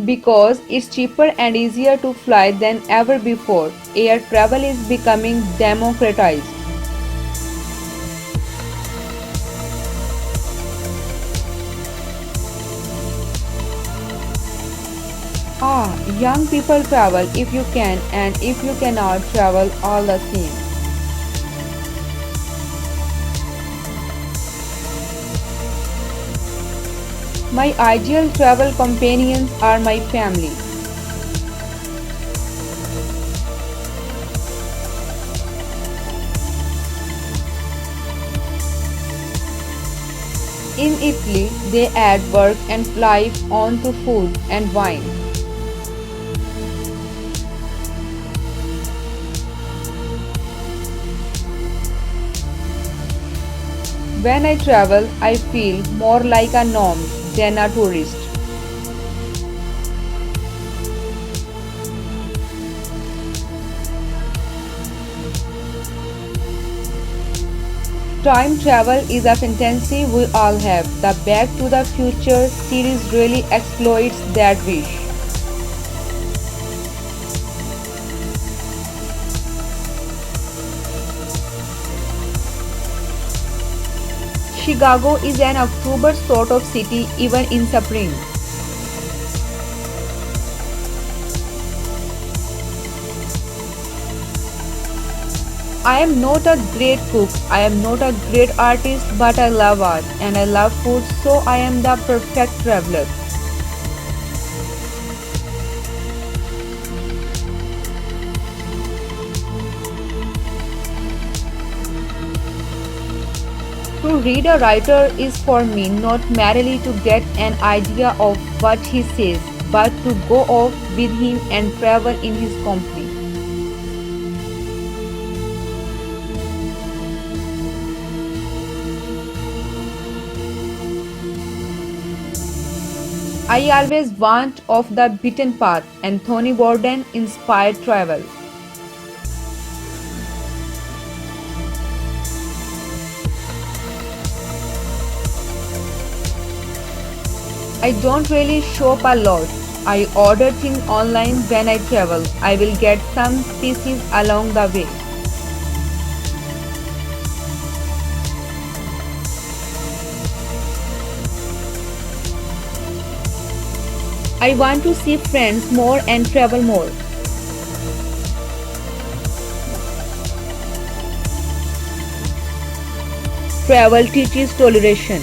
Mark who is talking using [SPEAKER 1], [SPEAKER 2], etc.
[SPEAKER 1] Because it's cheaper and easier to fly than ever before. Air travel is becoming democratized. Young people travel if you can, and if you cannot travel all the same. My ideal travel companions are my family. In Italy, they add work and life onto food and wine. When I travel, I feel more like a nomad than a tourist. Time travel is a fantasy we all have. The Back to the Future series really exploits that wish. Chicago is an October sort of city even in spring. I am not a great cook, I am not a great artist, but I love art and I love food, so I am the perfect traveler. To read a writer is for me not merely to get an idea of what he says, but to go off with him and travel in his company. I always want off the beaten path. Anthony Bourdain inspired travel. I don't really shop a lot. I order things online when I travel. I will get some pieces along the way. I want to see friends more and travel more. Travel teaches toleration.